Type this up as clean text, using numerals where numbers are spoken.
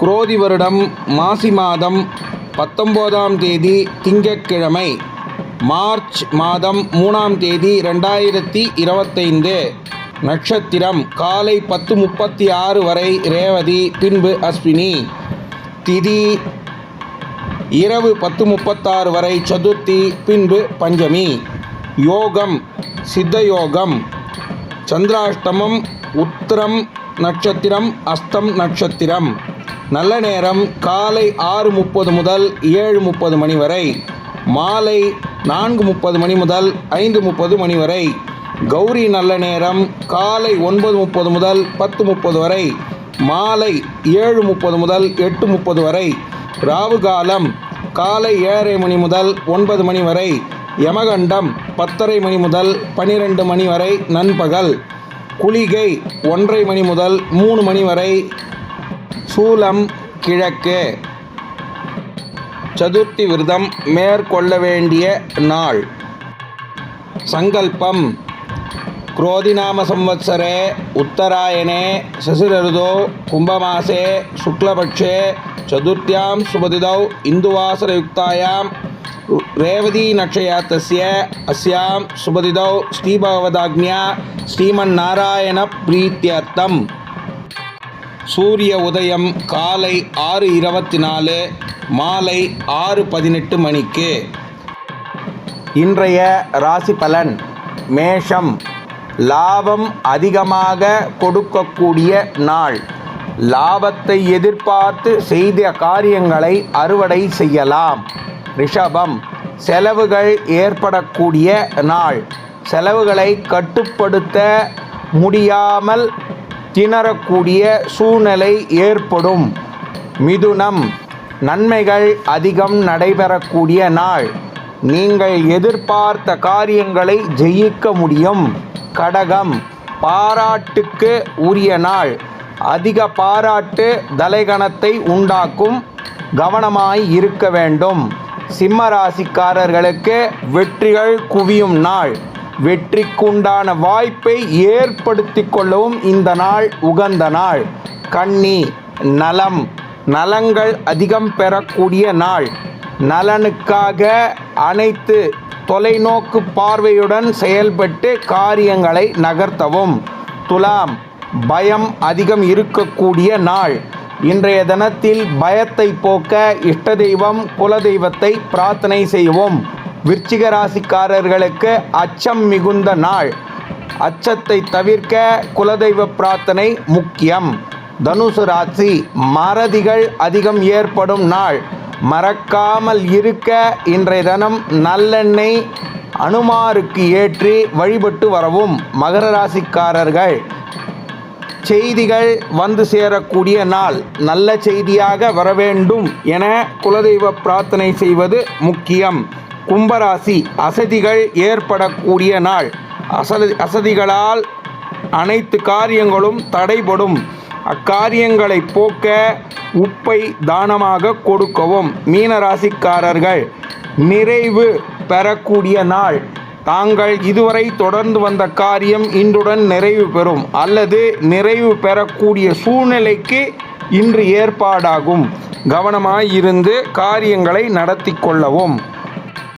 குரோதி வருடம் மாசி மாதம் 19ஆம் தேதி திங்கட்கிழமை, மார்ச் மாதம் 3ஆம் தேதி 2025. நட்சத்திரம் காலை 10:36 வரை ரேவதி, பின்பு அஸ்வினி. திதி இரவு 10:36 வரை சதுர்த்தி, பின்பு பஞ்சமி. யோகம் சித்த யோகம். சந்திராஷ்டமம் உத்திரம் நட்சத்திரம், அஸ்தம் நட்சத்திரம். நல்ல நேரம் காலை 6:30 முதல் 7:30 மணி வரை, மாலை 4:30 மணி முதல் 5:30 மணி வரை. கௌரி நல்ல நேரம் காலை 9:30 முதல் 10:30 வரை, மாலை 7:30 முதல் 8:30 வரை. ராவு காலம் காலை 7:30 மணி முதல் 9 மணி வரை. யமகண்டம் 10:30 மணி முதல் 12 மணி வரை நண்பகல். குளிகை 1:30 மணி முதல் 3 மணி வரை. சூலம் கிழக்கு. சதுர்த்தி விரதம் மேற்கொள்ள வேண்டிய நாள். சங்கல்பம். குரோதிநாம சம்வத்சரே உத்தராயணே சசிரருதோ கும்பமாசே சுக்லபக்ஷே சதுர்த்தியாம் சுபதிதௌ இந்துவாசரயுக்தாயாம் ரேவதி நக்ஷயாத்தஸ்ய அஸ்யாம் சுபதிதௌ ஸ்ரீபகவதாக்ஞா ஸ்ரீமன்னாராயண பிரீத்யர்த்தம். சூரிய உதயம் காலை 6:24, மாலை 6:18 மணிக்கு. இன்றைய ராசி பலன். மேஷம். லாபம் அதிகமாக கொடுக்கக்கூடிய நாள். லாபத்தை எதிர்பார்த்து செய்த காரியங்களை அறுவடை செய்யலாம். ரிஷபம். செலவுகள் ஏற்படக்கூடிய நாள். செலவுகளை கட்டுப்படுத்த முடியாமல் திணறக்கூடிய சூழ்நிலை ஏற்படும். மிதுனம். நன்மைகள் அதிகம் நடைபெறக்கூடிய நாள். நீங்கள் எதிர்பார்த்த காரியங்களை ஜெயிக்க முடியும். கடகம். பாராட்டுக்கு உரிய நாள். அதிக பாராட்டு தலைகணத்தை உண்டாக்கும். கவனமாய் இருக்க வேண்டும். சிம்ம ராசிக்காரர்களுக்கு வெற்றிகள் குவியும் நாள். வெற்றிக்குண்டான வாய்ப்பை ஏற்படுத்தி கொள்ளவும் இந்த நாள் உகந்த நாள். கன்னி. நலம். நலங்கள் அதிகம் பெறக்கூடிய நாள். நலனுக்காக அனைத்து தொலைநோக்கு பார்வையுடன் செயல்பட்டு காரியங்களை நகர்த்தவும். துலாம். பயம் அதிகம் இருக்கக்கூடிய நாள். இன்றைய தினத்தில் பயத்தை போக்க இஷ்ட தெய்வம் குலதெய்வத்தை பிரார்த்தனை செய்வோம். விருச்சிக ராசிக்காரர்களுக்கு அச்சம் மிகுந்த நாள். அச்சத்தை தவிர்க்க குலதெய்வ பிரார்த்தனை முக்கியம். தனுசு ராசி. மறதிகள் அதிகம் ஏற்படும் நாள். மறக்காமல் இருக்க இன்றைய தினம் நல்லெண்ணெய் அனுமாருக்கு ஏற்றி வழிபட்டு வரவும். மகர ராசிக்காரர்கள் செய்திகள் வந்து சேரக்கூடிய நாள். நல்ல செய்தியாக வரவேண்டும் என குலதெய்வ பிரார்த்தனை செய்வது முக்கியம். கும்பராசி. அசதிகள் ஏற்படக்கூடிய நாள். அசதிகளால் அனைத்து காரியங்களும் தடைபடும். அக்காரியங்களை போக்க உப்பை தானமாக கொடுக்கவும். மீனராசிக்காரர்கள் நிறைவு பெறக்கூடிய நாள். தாங்கள் இதுவரை தொடர்ந்து வந்த காரியம் இன்றுடன் நிறைவு பெறும் அல்லது நிறைவு பெறக்கூடிய சூழ்நிலைக்கு இன்று ஏற்பாடாகும். கவனமாயிருந்து காரியங்களை நடத்தி கொள்ளவும்.